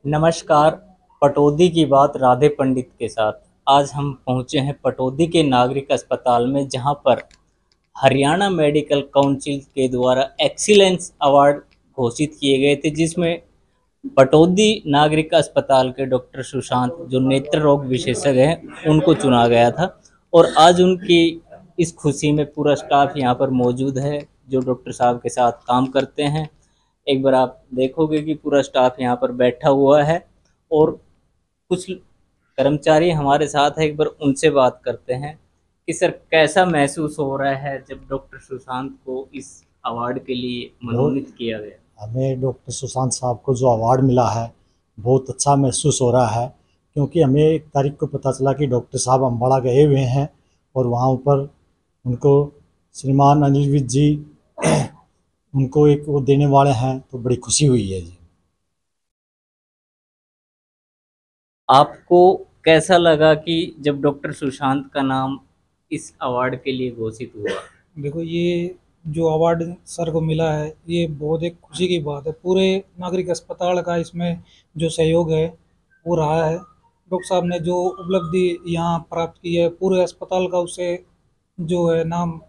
नमस्कार। पटौदी की बात राधे पंडित के साथ। आज हम पहुंचे हैं पटौदी के नागरिक अस्पताल में, जहां पर हरियाणा मेडिकल काउंसिल के द्वारा एक्सीलेंस अवार्ड घोषित किए गए थे, जिसमें पटौदी नागरिक अस्पताल के डॉक्टर सुशांत, जो नेत्र रोग विशेषज्ञ हैं, उनको चुना गया था। और आज उनकी इस खुशी में पूरा स्टाफ यहाँ पर मौजूद है, जो डॉक्टर साहब के साथ काम करते हैं। एक बार आप देखोगे कि पूरा स्टाफ यहाँ पर बैठा हुआ है और कुछ कर्मचारी हमारे साथ है। एक बार उनसे बात करते हैं कि सर, कैसा महसूस हो रहा है जब डॉक्टर सुशांत को इस अवार्ड के लिए मनोनीत किया गया। हमें डॉक्टर सुशांत साहब को जो अवार्ड मिला है, बहुत अच्छा महसूस हो रहा है, क्योंकि हमें 1 तारीख को पता चला कि डॉक्टर साहब अम्बाड़ा गए हुए हैं और वहाँ ऊपर उनको श्रीमान अनिल विज जी उनको एक वो देने वाले हैं, तो बड़ी खुशी हुई है जी। आपको कैसा लगा कि जब डॉक्टर सुशांत का नाम इस अवार्ड के लिए घोषित हुआ। देखो, ये जो अवार्ड सर को मिला है, ये बहुत एक खुशी की बात है। पूरे नागरिक अस्पताल का इसमें जो सहयोग है वो रहा है। डॉक्टर साहब ने जो उपलब्धि यहाँ प्राप्त की है, पूरे अस्पताल का उससे जो है नाम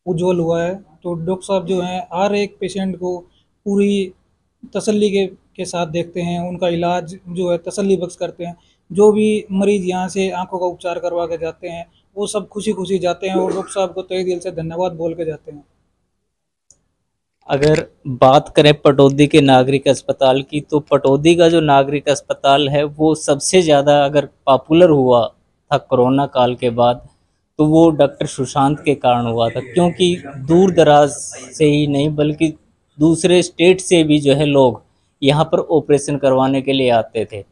उज्जवल हुआ है। तो डॉक्टर साहब जो हैं, हर एक पेशेंट को पूरी तसल्ली के साथ देखते हैं, उनका इलाज जो है तसल्ली बख्श करते हैं। जो भी मरीज़ यहाँ से आँखों का उपचार करवा के जाते हैं, वो सब खुशी-खुशी जाते हैं और डॉक्टर साहब को तहे दिल से धन्यवाद बोल के जाते हैं। अगर बात करें पटौदी के नागरिक अस्पताल की, तो पटौदी का जो नागरिक अस्पताल है वो सबसे ज़्यादा अगर पॉपुलर हुआ था कोरोना काल के बाद, तो वो डॉक्टर सुशांत के कारण हुआ था। क्योंकि दूर दराज से ही नहीं बल्कि दूसरे स्टेट से भी जो है लोग यहाँ पर ऑपरेशन करवाने के लिए आते थे।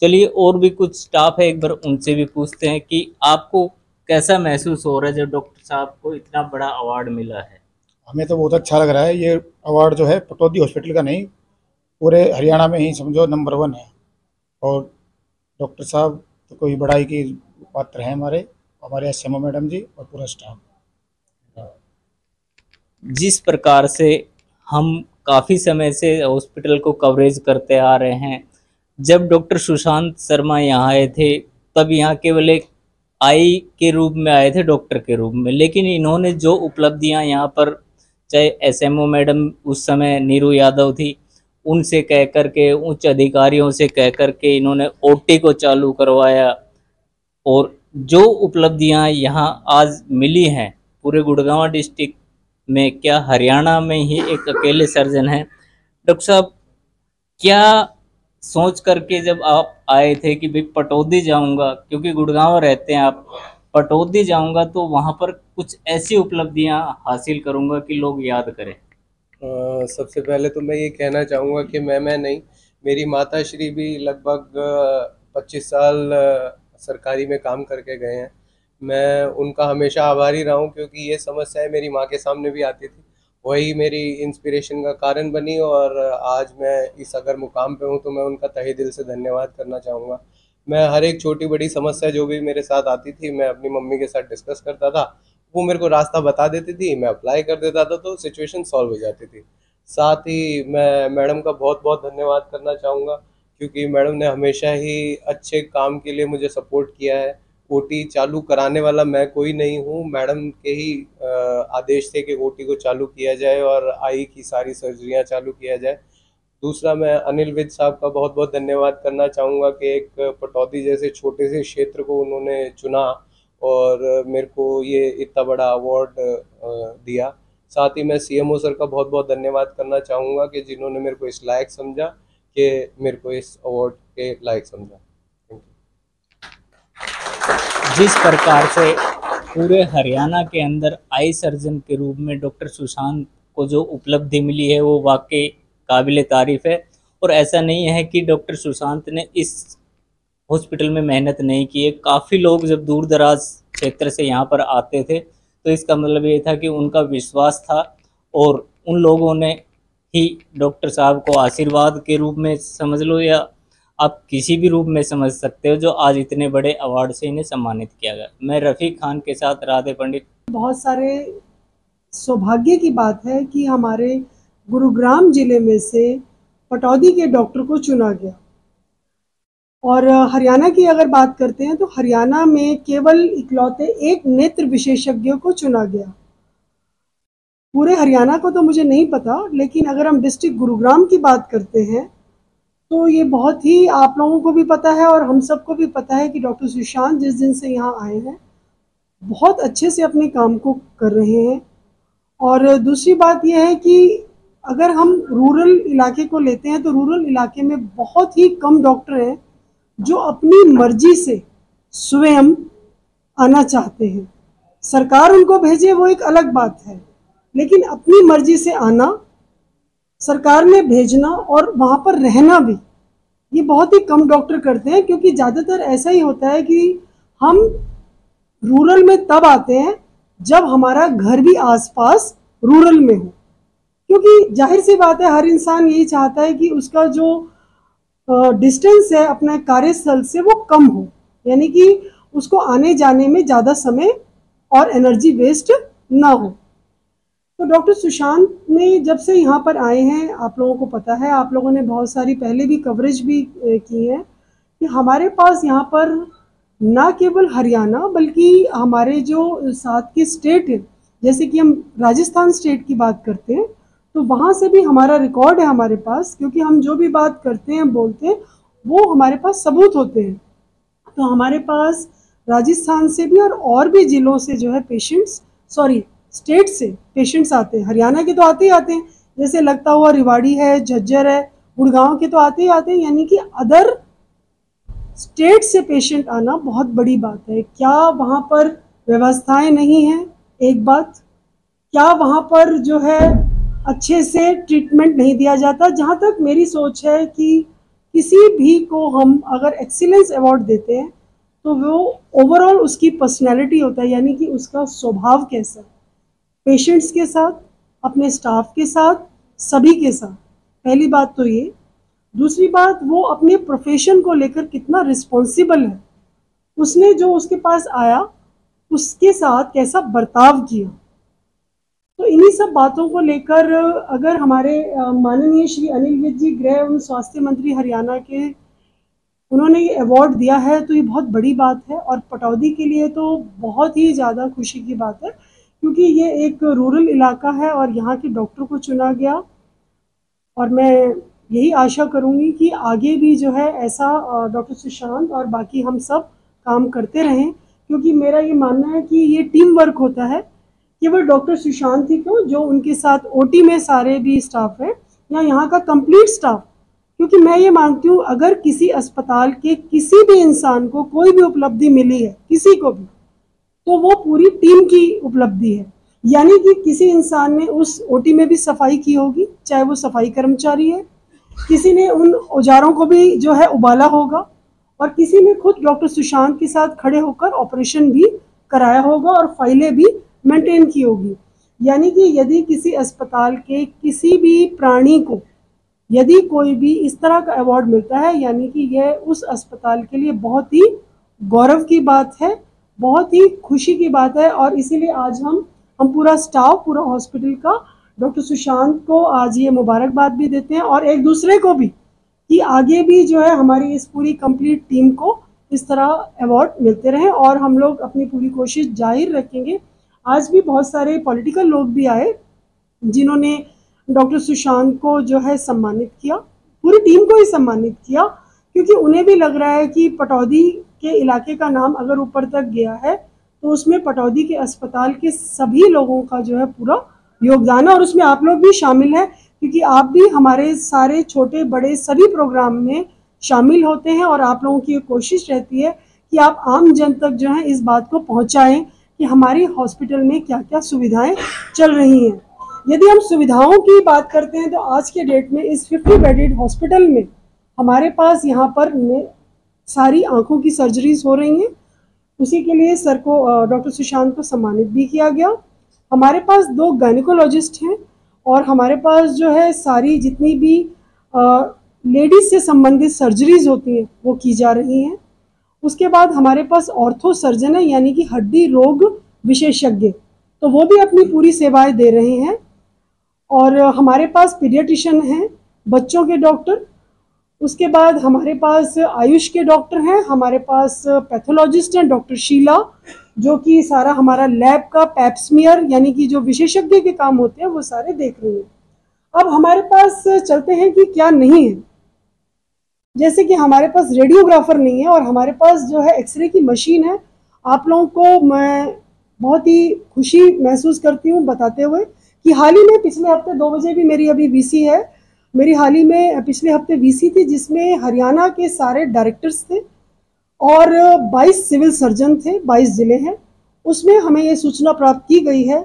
चलिए, और भी कुछ स्टाफ है, एक बार उनसे भी पूछते हैं कि आपको कैसा महसूस हो रहा है जब डॉक्टर साहब को इतना बड़ा अवार्ड मिला है। हमें तो बहुत अच्छा लग रहा है। ये अवार्ड जो है पटौदी हॉस्पिटल का नहीं, पूरे हरियाणा में ही समझो नंबर 1 है। और डॉक्टर साहब तो कोई बड़ाई की पात्र हैं, हमारे हमारे एसएमओ मैडम जी और पूरा स्टाफ। जिस प्रकार से हम काफ़ी समय से हॉस्पिटल को कवरेज करते आ रहे हैं, जब डॉक्टर सुशांत शर्मा यहाँ आए थे तब यहाँ केवल एक आई के रूप में आए थे, डॉक्टर के रूप में। लेकिन इन्होंने जो उपलब्धियाँ यहाँ पर, चाहे एसएमओ मैडम उस समय नीरू यादव थी, उनसे कह कर के, उच्च अधिकारियों से कह कर के इन्होंने ओटी को चालू करवाया। और जो उपलब्धियां यहाँ आज मिली हैं पूरे गुड़गांव डिस्ट्रिक्ट में, क्या हरियाणा में ही एक अकेले सर्जन हैं। डॉक्टर साहब, क्या सोच करके जब आप आए थे कि भाई पटौदी जाऊंगा, क्योंकि गुड़गांव रहते हैं आप, पटौदी जाऊंगा तो वहां पर कुछ ऐसी उपलब्धियां हासिल करूंगा कि लोग याद करें। सबसे पहले तो मैं ये कहना चाहूँगा कि मैं नहीं, मेरी माता श्री भी लगभग 25 साल सरकारी में काम करके गए हैं। मैं उनका हमेशा आभारी रहा हूँ, क्योंकि ये समस्याएं मेरी माँ के सामने भी आती थी। वही मेरी इंस्पिरेशन का कारण बनी और आज मैं इस अगर मुकाम पे हूँ, तो मैं उनका तहे दिल से धन्यवाद करना चाहूँगा। मैं हर एक छोटी बड़ी समस्या जो भी मेरे साथ आती थी, मैं अपनी मम्मी के साथ डिस्कस करता था। वो मेरे को रास्ता बता देती थी, मैं अप्लाई कर देता था, तो सिचुएशन सॉल्व हो जाती थी। साथ ही मैं मैडम का बहुत बहुत धन्यवाद करना चाहूँगा, क्योंकि मैडम ने हमेशा ही अच्छे काम के लिए मुझे सपोर्ट किया है। ओटी चालू कराने वाला मैं कोई नहीं हूँ, मैडम के ही आदेश थे कि ओटी को चालू किया जाए और आई की सारी सर्जरियाँ चालू किया जाए। दूसरा, मैं अनिल विज साहब का बहुत बहुत धन्यवाद करना चाहूँगा कि एक पटौदी जैसे छोटे से क्षेत्र को उन्होंने चुना और मेरे को ये इतना बड़ा अवार्ड दिया। साथ ही मैं सीएमओ सर का बहुत बहुत धन्यवाद करना चाहूँगा कि जिन्होंने मेरे को इस लायक समझा, कि मेरे को इस अवार्ड के लायक समझा। Thank you. जिस प्रकार से पूरे हरियाणा के अंदर आई सर्जन के रूप में डॉक्टर सुशांत को जो उपलब्धि मिली है, वो वाकई काबिले तारीफ़ है। और ऐसा नहीं है कि डॉक्टर सुशांत ने इस हॉस्पिटल में मेहनत नहीं की है। काफ़ी लोग जब दूर दराज क्षेत्र से यहाँ पर आते थे, तो इसका मतलब ये था कि उनका विश्वास था और उन लोगों ने ही डॉक्टर साहब को आशीर्वाद के रूप में समझ लो, या आप किसी भी रूप में समझ सकते हो, जो आज इतने बड़े अवार्ड से इन्हें सम्मानित किया गया। मैं रफ़ीक खान के साथ राधे पंडित। बहुत सारे सौभाग्य की बात है कि हमारे गुरुग्राम जिले में से पटौदी के डॉक्टर को चुना गया। और हरियाणा की अगर बात करते हैं तो हरियाणा में केवल इकलौते एक नेत्र विशेषज्ञ को चुना गया। पूरे हरियाणा को तो मुझे नहीं पता, लेकिन अगर हम डिस्ट्रिक्ट गुरुग्राम की बात करते हैं तो ये बहुत ही आप लोगों को भी पता है और हम सबको भी पता है कि डॉक्टर सुशांत जिस दिन से यहाँ आए हैं बहुत अच्छे से अपने काम को कर रहे हैं। और दूसरी बात यह है कि अगर हम रूरल इलाके को लेते हैं तो रूरल इलाके में बहुत ही कम डॉक्टर हैं जो अपनी मर्जी से स्वयं आना चाहते हैं। सरकार उनको भेजे वो एक अलग बात है, लेकिन अपनी मर्जी से आना, सरकार ने भेजना और वहाँ पर रहना भी, ये बहुत ही कम डॉक्टर करते हैं। क्योंकि ज़्यादातर ऐसा ही होता है कि हम रूरल में तब आते हैं जब हमारा घर भी आसपास रूरल में हो, क्योंकि जाहिर सी बात है हर इंसान यही चाहता है कि उसका जो डिस्टेंस है अपने कार्यस्थल से वो कम हो, यानी कि उसको आने जाने में ज़्यादा समय और एनर्जी वेस्ट ना हो। तो डॉक्टर सुशांत ने जब से यहाँ पर आए हैं, आप लोगों को पता है, आप लोगों ने बहुत सारी पहले भी कवरेज भी की है कि हमारे पास यहाँ पर ना केवल हरियाणा बल्कि हमारे जो साथ के स्टेट है, जैसे कि हम राजस्थान स्टेट की बात करते हैं तो वहाँ से भी हमारा रिकॉर्ड है हमारे पास, क्योंकि हम जो भी बात करते हैं बोलते हैं वो हमारे पास सबूत होते हैं। तो हमारे पास राजस्थान से भी और भी ज़िलों से जो है स्टेट से पेशेंट्स आते हैं। हरियाणा के तो आते ही आते हैं, जैसे लगता हुआ रिवाड़ी है, झज्जर है, गुड़गांव के तो आते ही आते हैं, यानी कि अदर स्टेट से पेशेंट आना बहुत बड़ी बात है। क्या वहाँ पर व्यवस्थाएं नहीं हैं? एक बात, क्या वहाँ पर जो है अच्छे से ट्रीटमेंट नहीं दिया जाता? जहाँ तक मेरी सोच है कि किसी भी को हम अगर एक्सीलेंस अवार्ड देते हैं तो वो ओवरऑल उसकी पर्सनैलिटी होता है, यानी कि उसका स्वभाव कैसा है पेशेंट्स के साथ, अपने स्टाफ के साथ, सभी के साथ। पहली बात तो ये। दूसरी बात, वो अपने प्रोफेशन को लेकर कितना रिस्पॉन्सिबल है, उसने जो उसके पास आया उसके साथ कैसा बर्ताव किया। तो इन्हीं सब बातों को लेकर अगर हमारे माननीय श्री अनिल विज जी गृह एवं स्वास्थ्य मंत्री हरियाणा के, उन्होंने ये अवार्ड दिया है तो ये बहुत बड़ी बात है और पटौदी के लिए तो बहुत ही ज़्यादा खुशी की बात है, क्योंकि ये एक रूरल इलाका है और यहाँ के डॉक्टर को चुना गया। और मैं यही आशा करूँगी कि आगे भी जो है ऐसा डॉक्टर सुशांत और बाकी हम सब काम करते रहें, क्योंकि मेरा ये मानना है कि ये टीम वर्क होता है। केवल डॉक्टर सुशांत ही क्यों, जो उनके साथ ओटी में सारे भी स्टाफ है या यहाँ का कंप्लीट स्टाफ, क्योंकि मैं ये मानती हूँ अगर किसी अस्पताल के किसी भी इंसान को कोई भी उपलब्धि मिली है, किसी को भी, तो वो पूरी टीम की उपलब्धि है। यानी कि किसी इंसान ने उस ओटी में भी सफाई की होगी, चाहे वो सफाई कर्मचारी है, किसी ने उन औजारों को भी जो है उबाला होगा और किसी ने खुद डॉक्टर सुशांत के साथ खड़े होकर ऑपरेशन भी कराया होगा और फाइलें भी मेंटेन की होगी। यानी कि यदि किसी अस्पताल के किसी भी प्राणी को यदि कोई भी इस तरह का अवार्ड मिलता है, यानी कि यह उस अस्पताल के लिए बहुत ही गौरव की बात है, बहुत ही खुशी की बात है। और इसीलिए आज हम पूरा स्टाफ, पूरा हॉस्पिटल का डॉक्टर सुशांत को आज ये मुबारकबाद भी देते हैं और एक दूसरे को भी, कि आगे भी जो है हमारी इस पूरी कंप्लीट टीम को इस तरह अवार्ड मिलते रहें और हम लोग अपनी पूरी कोशिश जारी रखेंगे। आज भी बहुत सारे पॉलिटिकल लोग भी आए जिन्होंने डॉक्टर सुशांत को जो है सम्मानित किया, पूरी टीम को ही सम्मानित किया, क्योंकि उन्हें भी लग रहा है कि पटौदी के इलाके का नाम अगर ऊपर तक गया है तो उसमें पटौदी के अस्पताल के सभी लोगों का जो है पूरा योगदान है और उसमें आप लोग भी शामिल हैं, क्योंकि आप भी हमारे सारे छोटे बड़े सभी प्रोग्राम में शामिल होते हैं और आप लोगों की ये कोशिश रहती है कि आप आम जन तक जो है इस बात को पहुंचाएं कि हमारी हॉस्पिटल में क्या क्या सुविधाएं चल रही हैं। यदि हम सुविधाओं की बात करते हैं तो आज के डेट में इस 50 बेडेड हॉस्पिटल में हमारे पास यहाँ पर सारी आंखों की सर्जरीज हो रही हैं। उसी के लिए सर को, डॉक्टर सुशांत को सम्मानित भी किया गया। हमारे पास 2 गायनेकोलॉजिस्ट हैं और हमारे पास जो है सारी जितनी भी लेडीज़ से संबंधित सर्जरीज होती हैं वो की जा रही हैं। उसके बाद हमारे पास ऑर्थो सर्जन है, यानी कि हड्डी रोग विशेषज्ञ, तो वो भी अपनी पूरी सेवाएं दे रहे हैं। और हमारे पास पीडियाट्रिशियन हैं, बच्चों के डॉक्टर, उसके बाद हमारे पास आयुष के डॉक्टर हैं, हमारे पास पैथोलॉजिस्ट हैं डॉक्टर शीला, जो कि सारा हमारा लैब का पैप्समियर यानी कि जो विशेषज्ञ के काम होते हैं वो सारे देख रही हैं। अब हमारे पास चलते हैं कि क्या नहीं है। जैसे कि हमारे पास रेडियोग्राफर नहीं है और हमारे पास जो है एक्सरे की मशीन है। आप लोगों को मैं बहुत ही खुशी महसूस करती हूँ बताते हुए कि हाल ही में पिछले हफ्ते 2 बजे भी मेरी अभी वीसी है, मेरी हाल ही में पिछले हफ्ते वीसी थी जिसमें हरियाणा के सारे डायरेक्टर्स थे और 22 सिविल सर्जन थे, 22 जिले हैं। उसमें हमें ये सूचना प्राप्त की गई है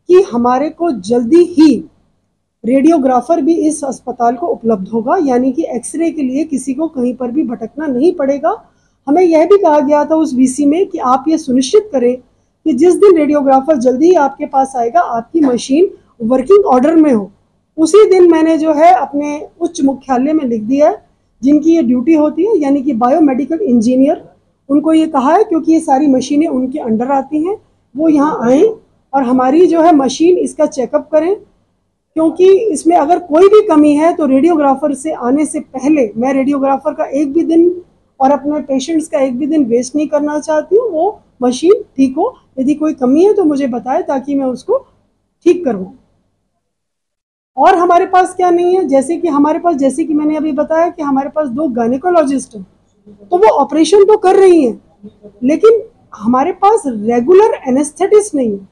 कि हमारे को जल्दी ही रेडियोग्राफर भी इस अस्पताल को उपलब्ध होगा, यानी कि एक्सरे के लिए किसी को कहीं पर भी भटकना नहीं पड़ेगा। हमें यह भी कहा गया था उस वीसी में कि आप ये सुनिश्चित करें कि जिस दिन रेडियोग्राफर जल्दी ही आपके पास आएगा आपकी मशीन वर्किंग ऑर्डर में हो। उसी दिन मैंने जो है अपने उच्च मुख्यालय में लिख दिया है, जिनकी ये ड्यूटी होती है यानी कि बायोमेडिकल इंजीनियर, उनको ये कहा है क्योंकि ये सारी मशीनें उनके अंडर आती हैं, वो यहाँ आएँ और हमारी जो है मशीन इसका चेकअप करें, क्योंकि इसमें अगर कोई भी कमी है तो रेडियोग्राफर से आने से पहले मैं रेडियोग्राफर का एक भी दिन और अपने पेशेंट्स का एक भी दिन वेस्ट नहीं करना चाहती हूँ। वो मशीन ठीक हो, यदि कोई कमी है तो मुझे बताए ताकि मैं उसको ठीक करवाऊँ। और हमारे पास क्या नहीं है, जैसे कि मैंने अभी बताया कि हमारे पास 2 गायनेकोलॉजिस्ट हैं, तो वो ऑपरेशन तो कर रही हैं, लेकिन हमारे पास रेगुलर एनेस्थेटिस्ट नहीं है।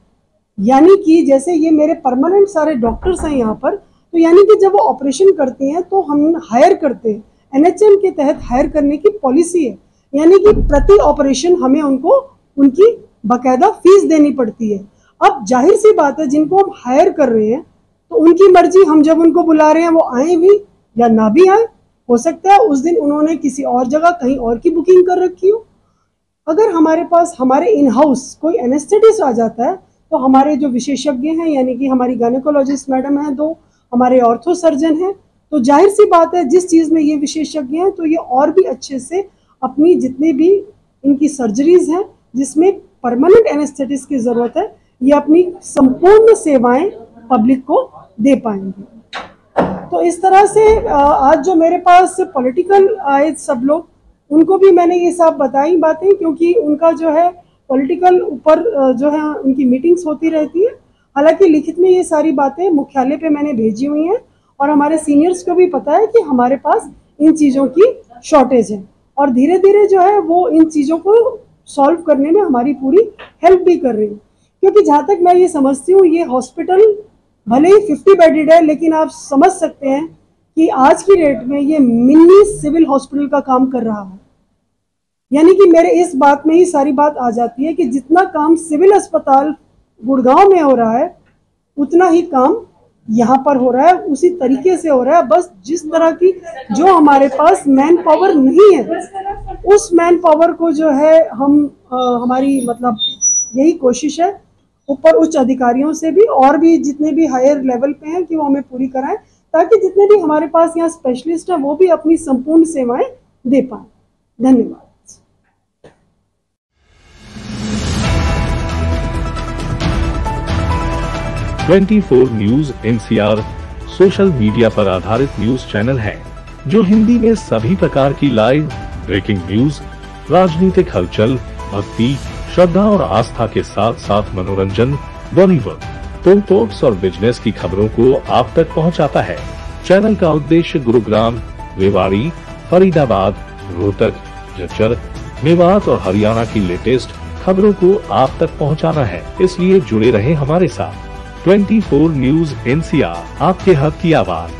यानी कि जैसे ये मेरे परमानेंट सारे डॉक्टर्स हैं यहाँ पर, तो यानी कि जब वो ऑपरेशन करते हैं तो हम हायर करते हैं, NHM के तहत हायर करने की पॉलिसी है, यानी कि प्रति ऑपरेशन हमें उनको उनकी बाकायदा फीस देनी पड़ती है। अब जाहिर सी बात है जिनको हम हायर कर रहे हैं तो उनकी मर्जी, हम जब उनको बुला रहे हैं वो आए भी या ना भी आए, हो सकता है उस दिन उन्होंने किसी और जगह कहीं और की बुकिंग कर रखी हो। अगर हमारे पास हमारे इन हाउस कोई एनेस्थेटिस्ट आ जाता है तो हमारे जो विशेषज्ञ हैं यानी कि हमारी गायनेकोलॉजिस्ट मैडम हैं 2, हमारे ऑर्थो सर्जन हैं, तो जाहिर सी बात है जिस चीज़ में ये विशेषज्ञ हैं तो ये और भी अच्छे से अपनी जितनी भी इनकी सर्जरीज हैं जिसमें परमानेंट एनेस्थेटिस्ट की ज़रूरत है, ये अपनी संपूर्ण सेवाएं पब्लिक को दे पाएंगे। तो इस तरह से आज जो मेरे पास पॉलिटिकल आए सब लोग, उनको भी मैंने ये सब बताई बातें, क्योंकि उनका जो है पॉलिटिकल ऊपर जो है उनकी मीटिंग्स होती रहती है। हालांकि लिखित में ये सारी बातें मुख्यालय पे मैंने भेजी हुई हैं और हमारे सीनियर्स को भी पता है कि हमारे पास इन चीज़ों की शॉर्टेज है और धीरे धीरे जो है वो इन चीज़ों को सॉल्व करने में हमारी पूरी हेल्प भी कर रही है। क्योंकि जहाँ तक मैं ये समझती हूँ ये हॉस्पिटल भले ही 50 बेडेड है, लेकिन आप समझ सकते हैं कि आज की डेट में ये मिनी सिविल हॉस्पिटल का काम कर रहा है। यानी कि मेरे इस बात में ही सारी बात आ जाती है कि जितना काम सिविल अस्पताल गुड़गांव में हो रहा है उतना ही काम यहाँ पर हो रहा है, उसी तरीके से हो रहा है। बस जिस तरह की जो हमारे पास मैन पावर नहीं है उस मैन पावर को जो है हम हमारी मतलब यही कोशिश है ऊपर उच्च अधिकारियों से भी और भी जितने भी हायर लेवल पे हैं कि वो हमें पूरी कराएं, ताकि जितने भी हमारे पास यहाँ स्पेशलिस्ट हैं वो भी अपनी संपूर्ण सेवाएं दे पाएं। धन्यवाद। .24 न्यूज NCR सोशल मीडिया पर आधारित न्यूज चैनल है जो हिंदी में सभी प्रकार की लाइव ब्रेकिंग न्यूज, राजनीतिक हलचल, भक्ति, श्रद्धा और आस्था के साथ साथ मनोरंजन, बॉलीवुड, स्पोर्ट्स और बिजनेस की खबरों को आप तक पहुंचाता है। चैनल का उद्देश्य गुरुग्राम, रेवाड़ी, फरीदाबाद, रोहतक, झज्जर, मेवात और हरियाणा की लेटेस्ट खबरों को आप तक पहुंचाना है। इसलिए जुड़े रहे हमारे साथ। 24 न्यूज NCR, आपके हक की आवाज।